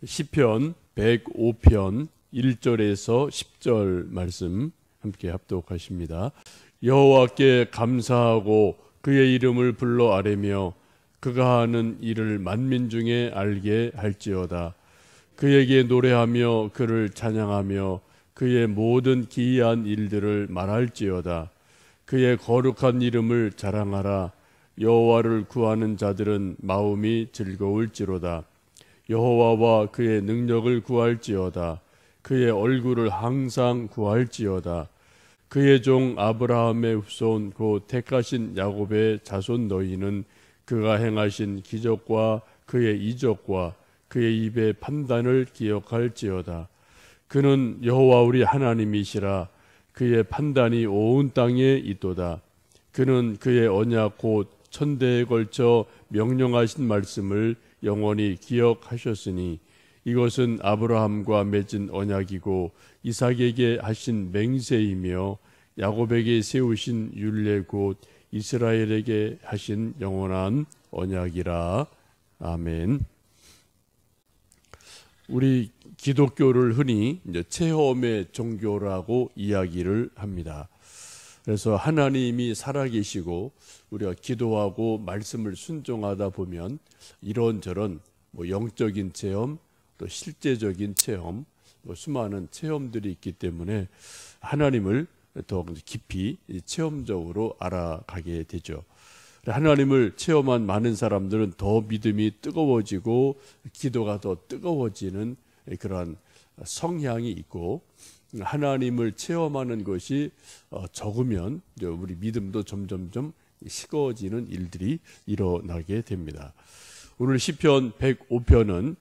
시편 105편 1절에서 10절 말씀 함께 합독하십니다. 여호와께 감사하고 그의 이름을 불러 아뢰며 그가 하는 일을 만민 중에 알게 할지어다. 그에게 노래하며 그를 찬양하며 그의 모든 기이한 일들을 말할지어다. 그의 거룩한 이름을 자랑하라. 여호와를 구하는 자들은 마음이 즐거울지로다. 여호와와 그의 능력을 구할지어다. 그의 얼굴을 항상 구할지어다. 그의 종 아브라함의 후손 곧 택하신 야곱의 자손 너희는 그가 행하신 기적과 그의 이적과 그의 입의 판단을 기억할지어다. 그는 여호와 우리 하나님이시라. 그의 판단이 온 땅에 있도다. 그는 그의 언약 곧 천대에 걸쳐 명령하신 말씀을 영원히 기억하셨으니 이것은 아브라함과 맺은 언약이고 이삭에게 하신 맹세이며 야곱에게 세우신 율례 곧 이스라엘에게 하신 영원한 언약이라. 아멘. 우리 기독교를 흔히 이제 체험의 종교라고 이야기를 합니다. 그래서 하나님이 살아계시고 우리가 기도하고 말씀을 순종하다 보면 이런저런 영적인 체험, 또 실제적인 체험, 수많은 체험들이 있기 때문에 하나님을 더 깊이 체험적으로 알아가게 되죠. 하나님을 체험한 많은 사람들은 더 믿음이 뜨거워지고 기도가 더 뜨거워지는 그러한 성향이 있고, 하나님을 체험하는 것이 적으면 우리 믿음도 점점점 식어지는 일들이 일어나게 됩니다. 오늘 시편 105편은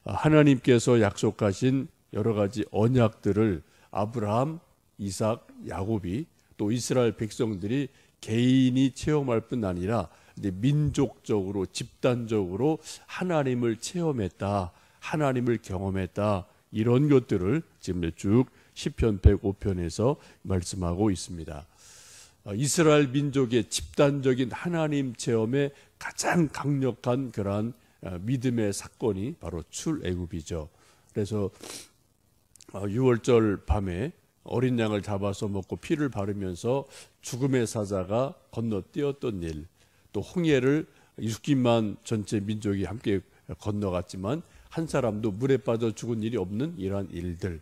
하나님께서 약속하신 여러 가지 언약들을 아브라함, 이삭, 야곱이 또 이스라엘 백성들이 개인이 체험할 뿐 아니라 민족적으로 집단적으로 하나님을 체험했다, 하나님을 경험했다, 이런 것들을 지금 쭉 시편 105편에서 말씀하고 있습니다. 이스라엘 민족의 집단적인 하나님 체험의 가장 강력한 그러한 믿음의 사건이 바로 출애굽이죠. 그래서 6월절 밤에 어린 양을 잡아서 먹고 피를 바르면서 죽음의 사자가 건너뛰었던 일, 또 홍해를 60만 전체 민족이 함께 건너갔지만 한 사람도 물에 빠져 죽은 일이 없는 이러한 일들,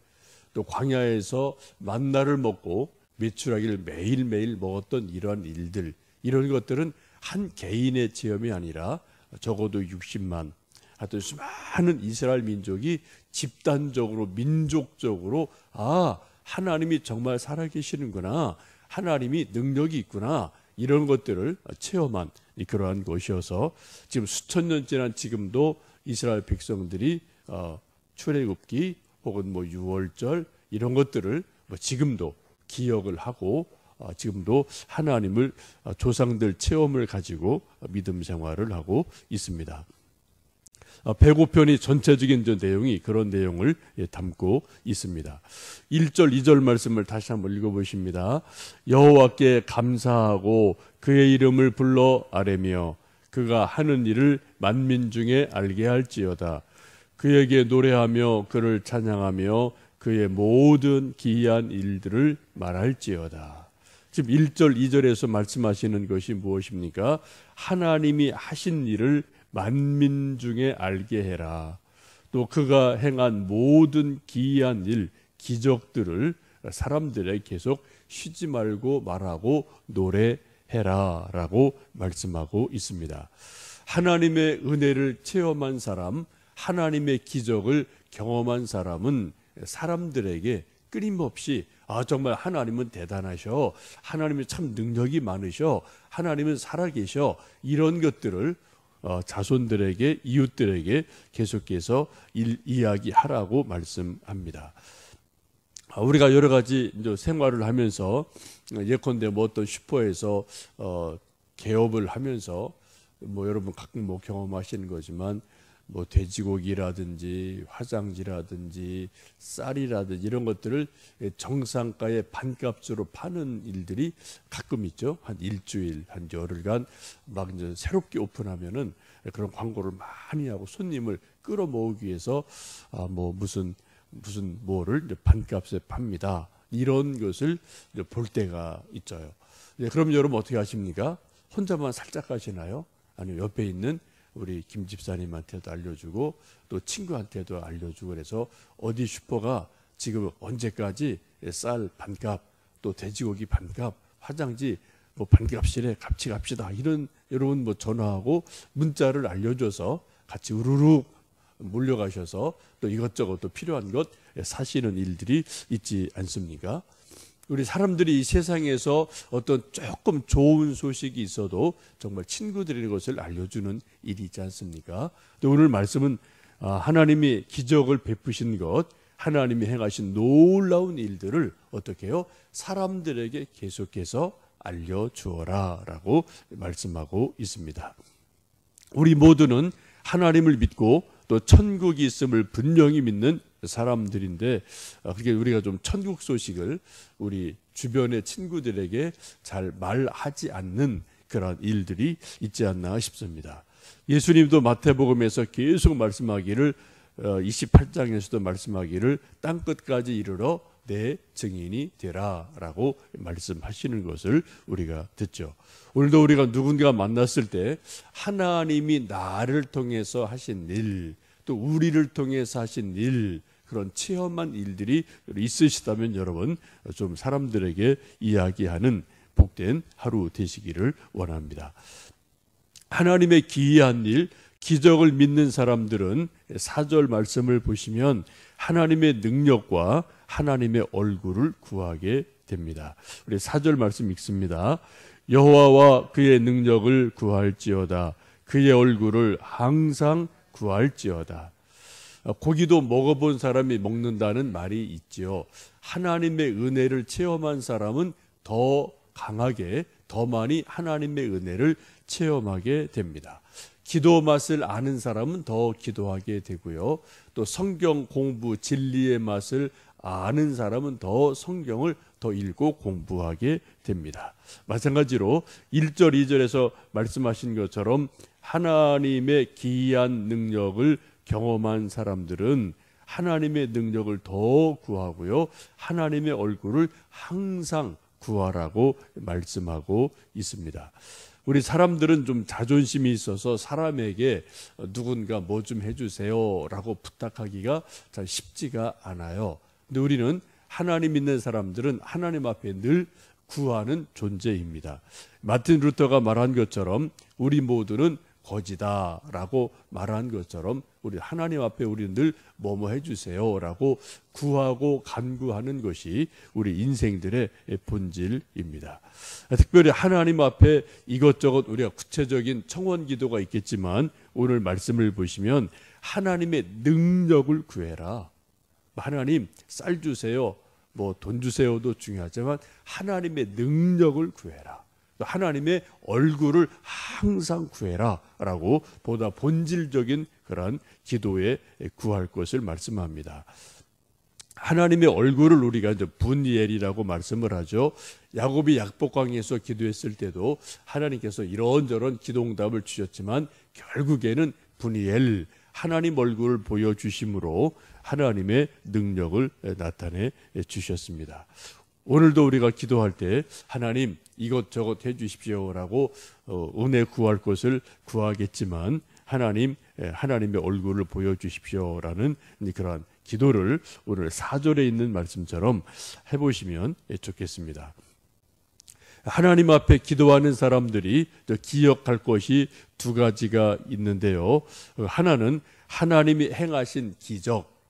또 광야에서 만나를 먹고 메추라기를 매일매일 먹었던 이러한 일들, 이런 것들은 한 개인의 체험이 아니라 적어도 60만, 하여튼 수많은 이스라엘 민족이 집단적으로 민족적으로 하나님이 정말 살아계시는구나, 하나님이 능력이 있구나, 이런 것들을 체험한 그러한 것이어서 지금 수천 년 지난 지금도 이스라엘 백성들이 출애굽기 혹은 6월절 이런 것들을 지금도 기억을 하고 지금도 하나님을 조상들 체험을 가지고 믿음 생활을 하고 있습니다. 105편이 전체적인 내용이 그런 내용을 담고 있습니다. 1절, 2절 말씀을 다시 한번 읽어보십니다. 여호와께 감사하고 그의 이름을 불러 아뢰며 그가 하는 일을 만민 중에 알게 할지어다. 그에게 노래하며 그를 찬양하며 그의 모든 기이한 일들을 말할지어다. 지금 1절, 2절에서 말씀하시는 것이 무엇입니까? 하나님이 하신 일을 만민 중에 알게 해라. 또 그가 행한 모든 기이한 일, 기적들을 사람들에게 계속 쉬지 말고 말하고 노래해라 라고 말씀하고 있습니다. 하나님의 은혜를 체험한 사람, 하나님의 기적을 경험한 사람은 사람들에게 끊임없이 정말 하나님은 대단하셔, 하나님은 참 능력이 많으셔, 하나님은 살아계셔, 이런 것들을 자손들에게, 이웃들에게 계속해서 이야기하라고 말씀합니다. 우리가 여러 가지 이제 생활을 하면서 예컨대 어떤 슈퍼에서 개업을 하면서 여러분 가끔 경험하시는 거지만 돼지고기라든지 화장지라든지 쌀이라든지 이런 것들을 정상가의 반값으로 파는 일들이 가끔 있죠. 한 일주일, 한 열흘간 막 이제 새롭게 오픈하면은 그런 광고를 많이 하고 손님을 끌어모으기 위해서 뭐 무슨 뭐를 반값에 팝니다. 이런 것을 볼 때가 있어요. 그럼 여러분 어떻게 하십니까? 혼자만 살짝 하시나요? 아니면 옆에 있는 우리 김 집사님한테도 알려주고 또 친구한테도 알려주고 그래서 어디 슈퍼가 지금 언제까지 쌀 반값 또 돼지고기 반값 화장지 뭐 반값이래 같이 갑시다 이런 여러분 뭐 전화하고 문자를 알려줘서 같이 우르르 몰려가셔서 또 이것저것 또 필요한 것 사시는 일들이 있지 않습니까? 우리 사람들이 이 세상에서 어떤 조금 좋은 소식이 있어도 정말 친구들의 것을 알려주는 일이 있지 않습니까? 또 오늘 말씀은 하나님이 기적을 베푸신 것, 하나님이 행하신 놀라운 일들을 어떻게 해요? 사람들에게 계속해서 알려주어라 라고 말씀하고 있습니다. 우리 모두는 하나님을 믿고 또 천국이 있음을 분명히 믿는 사람들인데 그렇게 우리가 좀 천국 소식을 우리 주변의 친구들에게 잘 말하지 않는 그런 일들이 있지 않나 싶습니다. 예수님도 마태복음에서 계속 말씀하기를 28장에서도 말씀하기를 땅끝까지 이르러 내 증인이 되라 라고 말씀하시는 것을 우리가 듣죠. 오늘도 우리가 누군가 만났을 때 하나님이 나를 통해서 하신 일, 또 우리를 통해서 하신 일, 그런 체험한 일들이 있으시다면 여러분 좀 사람들에게 이야기하는 복된 하루 되시기를 원합니다. 하나님의 기이한 일, 기적을 믿는 사람들은 4절 말씀을 보시면 하나님의 능력과 하나님의 얼굴을 구하게 됩니다. 우리 4절 말씀 읽습니다. 여호와와 그의 능력을 구할지어다. 그의 얼굴을 항상 구할지어다. 고기도 먹어본 사람이 먹는다는 말이 있지요. 하나님의 은혜를 체험한 사람은 더 강하게 더 많이 하나님의 은혜를 체험하게 됩니다. 기도 맛을 아는 사람은 더 기도하게 되고요. 또 성경 공부 진리의 맛을 아는 사람은 더 성경을 더 읽고 공부하게 됩니다. 마찬가지로 1절 2절에서 말씀하신 것처럼 하나님의 기이한 능력을 경험한 사람들은 하나님의 능력을 더 구하고요. 하나님의 얼굴을 항상 구하라고 말씀하고 있습니다. 우리 사람들은 좀 자존심이 있어서 사람에게 누군가 뭐 좀 해주세요 라고 부탁하기가 잘 쉽지가 않아요. 근데 우리는 하나님 믿는 사람들은 하나님 앞에 늘 구하는 존재입니다. 마틴 루터가 말한 것처럼 우리 모두는 거지다 라고 말한 것처럼 우리 하나님 앞에 우리는 늘 뭐뭐 해주세요 라고 구하고 간구하는 것이 우리 인생들의 본질입니다. 특별히 하나님 앞에 이것저것 우리가 구체적인 청원 기도가 있겠지만 오늘 말씀을 보시면 하나님의 능력을 구해라. 하나님 쌀 주세요, 뭐 돈 주세요도 중요하지만 하나님의 능력을 구해라. 하나님의 얼굴을 항상 구해라 라고 보다 본질적인 그런 기도에 구할 것을 말씀합니다. 하나님의 얼굴을 우리가 이제 분이엘이라고 말씀을 하죠. 야곱이 약복강에서 기도했을 때도 하나님께서 이런저런 기도응답을 주셨지만 결국에는 분이엘 하나님 얼굴을 보여주심으로 하나님의 능력을 나타내 주셨습니다. 오늘도 우리가 기도할 때 하나님 이것저것 해주십시오라고 은혜 구할 것을 구하겠지만 하나님의 얼굴을 보여주십시오라는 그러한 기도를 오늘 4절에 있는 말씀처럼 해보시면 좋겠습니다. 하나님 앞에 기도하는 사람들이 기억할 것이 두 가지가 있는데요. 하나는 하나님이 행하신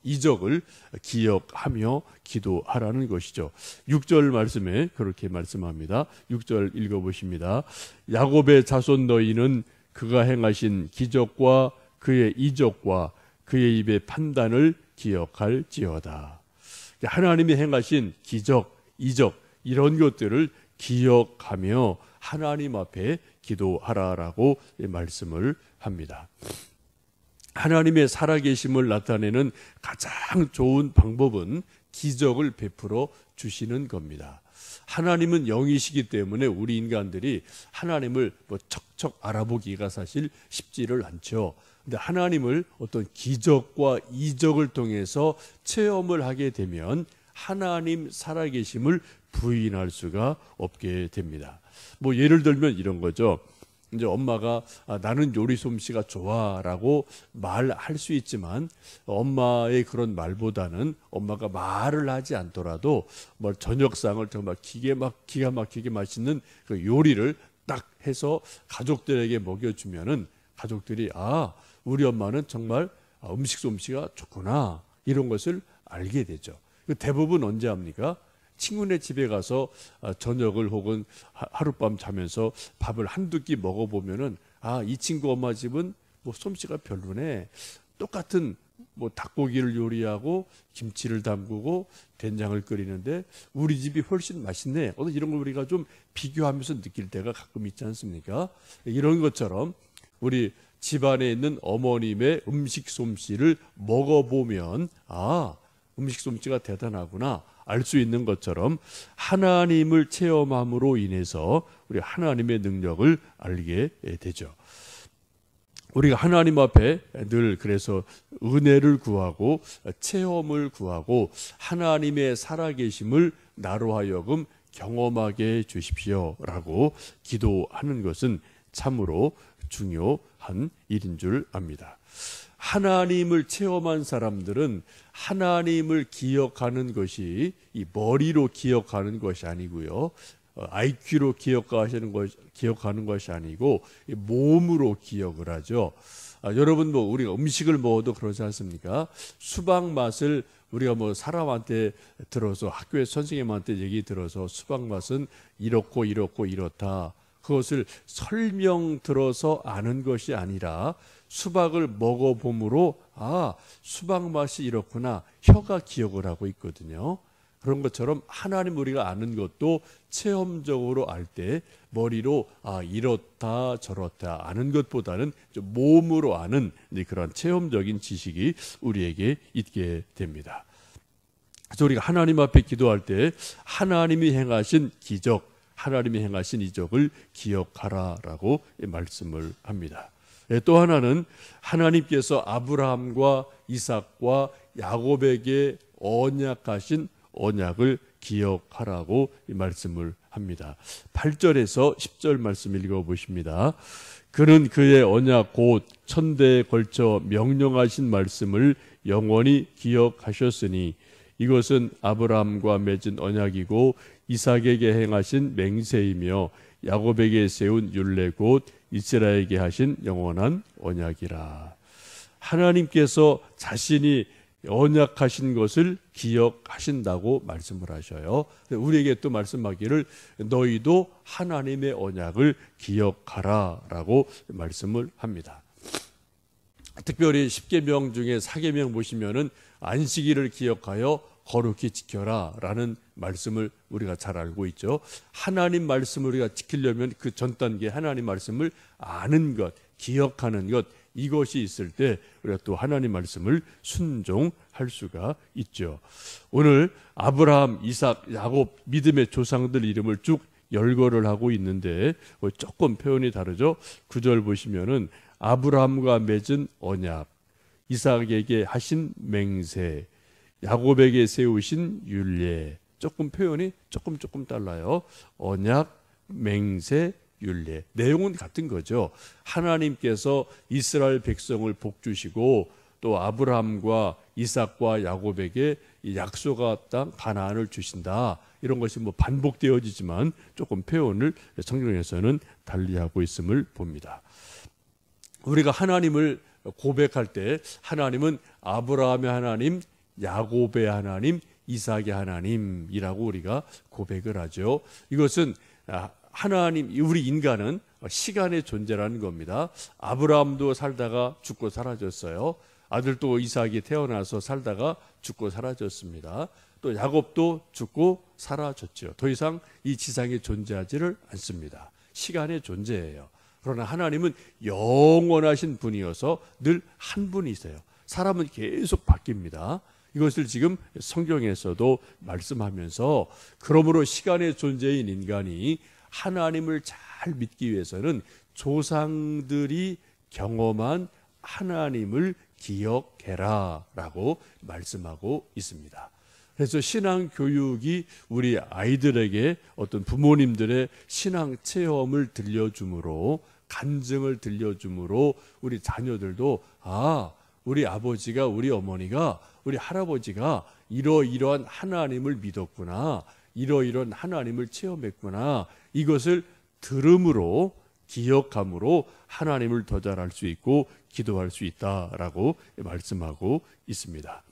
이적을 기억하며 기도하라는 것이죠. 6절 말씀에 그렇게 말씀합니다. 6절 읽어보십니다. 야곱의 자손 너희는 그가 행하신 기적과 그의 이적과 그의 입의 판단을 기억할지어다. 하나님이 행하신 기적, 이적 이런 것들을 기억하며 하나님 앞에 기도하라라고 말씀을 합니다. 하나님의 살아계심을 나타내는 가장 좋은 방법은 기적을 베풀어 주시는 겁니다. 하나님은 영이시기 때문에 우리 인간들이 하나님을 척척 알아보기가 사실 쉽지를 않죠. 근데 하나님을 어떤 기적과 이적을 통해서 체험을 하게 되면 하나님 살아계심을 부인할 수가 없게 됩니다. 뭐 예를 들면 이런 거죠. 이제 엄마가 나는 요리 솜씨가 좋아라고 말할 수 있지만 엄마의 그런 말보다는 엄마가 말을 하지 않더라도 뭐 저녁상을 정말 기가 막히게 맛있는 그 요리를 딱 해서 가족들에게 먹여주면은 가족들이 우리 엄마는 정말 음식 솜씨가 좋구나 이런 것을 알게 되죠. 대부분 언제 합니까? 친구네 집에 가서 저녁을 혹은 하룻밤 자면서 밥을 한두 끼 먹어보면은 이 친구 엄마 집은 뭐 솜씨가 별로네. 똑같은 뭐 닭고기를 요리하고 김치를 담그고 된장을 끓이는데 우리 집이 훨씬 맛있네. 이런 걸 우리가 좀 비교하면서 느낄 때가 가끔 있지 않습니까? 이런 것처럼 우리 집안에 있는 어머님의 음식 솜씨를 먹어보면 음식 솜씨가 대단하구나 알 수 있는 것처럼 하나님을 체험함으로 인해서 우리 하나님의 능력을 알게 되죠. 우리가 하나님 앞에 늘 그래서 은혜를 구하고 체험을 구하고 하나님의 살아계심을 나로 하여금 경험하게 해 주십시오라고 기도하는 것은 참으로 중요한 일인 줄 압니다. 하나님을 체험한 사람들은 하나님을 기억하는 것이 이 머리로 기억하는 것이 아니고요. IQ로 기억하는 것이 아니고 몸으로 기억을 하죠. 여러분 뭐 우리가 음식을 먹어도 그러지 않습니까? 수박 맛을 우리가 뭐 사람한테 들어서 학교에 선생님한테 얘기 들어서 수박 맛은 이렇고 이렇다. 그것을 설명 들어서 아는 것이 아니라 수박을 먹어봄으로 수박 맛이 이렇구나 혀가 기억을 하고 있거든요. 그런 것처럼 하나님 우리가 아는 것도 체험적으로 알 때 머리로 이렇다 저렇다 아는 것보다는 좀 몸으로 아는 그런 체험적인 지식이 우리에게 있게 됩니다. 그래서 우리가 하나님 앞에 기도할 때 하나님이 행하신 기적, 하나님이 행하신 이적을 기억하라라고 말씀을 합니다. 또 하나는 하나님께서 아브라함과 이삭과 야곱에게 언약하신 언약을 기억하라고 말씀을 합니다. 8절에서 10절 말씀 읽어보십니다. 그는 그의 언약 곧 천대에 걸쳐 명령하신 말씀을 영원히 기억하셨으니 이것은 아브라함과 맺은 언약이고 이삭에게 행하신 맹세이며 야곱에게 세운 율례 곧 이스라엘에게 하신 영원한 언약이라. 하나님께서 자신이 언약하신 것을 기억하신다고 말씀을 하셔요. 우리에게 또 말씀하기를 너희도 하나님의 언약을 기억하라라고 말씀을 합니다. 특별히 10계명 중에 4계명 보시면은 안식일을 기억하여 거룩히 지켜라 라는 말씀을 우리가 잘 알고 있죠. 하나님 말씀을 우리가 지키려면 그 전 단계 하나님 말씀을 아는 것, 기억하는 것, 이것이 있을 때 우리가 또 하나님 말씀을 순종할 수가 있죠. 오늘 아브라함, 이삭, 야곱 믿음의 조상들 이름을 쭉 열거를 하고 있는데 조금 표현이 다르죠. 9절 보시면은 아브라함과 맺은 언약, 이삭에게 하신 맹세, 야곱에게 세우신 율례. 조금 표현이 조금 달라요. 언약, 맹세, 율례. 내용은 같은 거죠. 하나님께서 이스라엘 백성을 복주시고 또 아브라함과 이삭과 야곱에게 약속의 땅 가나안을 주신다. 이런 것이 뭐 반복되어지지만 조금 표현을 성경에서는 달리하고 있음을 봅니다. 우리가 하나님을 고백할 때 하나님은 아브라함의 하나님, 야곱의 하나님, 이삭의 하나님이라고 우리가 고백을 하죠. 이것은 하나님, 우리 인간은 시간의 존재라는 겁니다. 아브라함도 살다가 죽고 사라졌어요. 아들도 이삭이 태어나서 살다가 죽고 사라졌습니다. 또 야곱도 죽고 사라졌죠. 더 이상 이 지상에 존재하지를 않습니다. 시간의 존재예요. 그러나 하나님은 영원하신 분이어서 늘 한 분이세요. 사람은 계속 바뀝니다. 이것을 지금 성경에서도 말씀하면서 그러므로 시간의 존재인 인간이 하나님을 잘 믿기 위해서는 조상들이 경험한 하나님을 기억해라라고 말씀하고 있습니다. 그래서 신앙 교육이 우리 아이들에게 어떤 부모님들의 신앙 체험을 들려줌으로, 간증을 들려줌으로 우리 자녀들도 우리 아버지가, 우리 어머니가, 우리 할아버지가 이러이러한 하나님을 믿었구나, 이러이러한 하나님을 체험했구나, 이것을 들음으로, 기억함으로 하나님을 더 잘할 수 있고 기도할 수 있다라고 말씀하고 있습니다.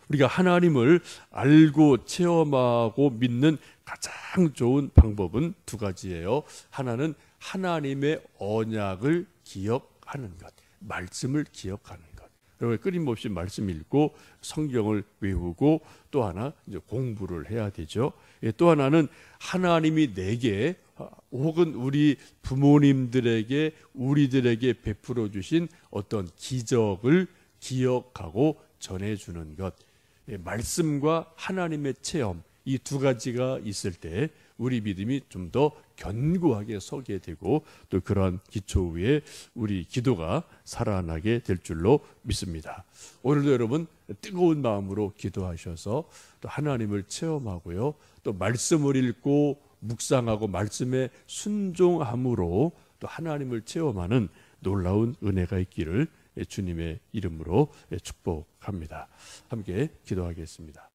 우리가 하나님을 알고 체험하고 믿는 가장 좋은 방법은 두 가지예요. 하나는 하나님의 언약을 기억하는 것, 말씀을 기억하는 것. 그리고 끊임없이 말씀 읽고 성경을 외우고, 또 하나 이제 공부를 해야 되죠. 또 하나는 하나님이 내게 혹은 우리 부모님들에게, 우리들에게 베풀어 주신 어떤 기적을 기억하고 전해주는 것. 말씀과 하나님의 체험, 이 두 가지가 있을 때 우리 믿음이 좀 더 견고하게 서게 되고, 또 그러한 기초 위에 우리 기도가 살아나게 될 줄로 믿습니다. 오늘도 여러분 뜨거운 마음으로 기도하셔서 또 하나님을 체험하고요, 또 말씀을 읽고 묵상하고 말씀에 순종함으로 또 하나님을 체험하는 놀라운 은혜가 있기를 주님의 이름으로 축복합니다. 함께 기도하겠습니다.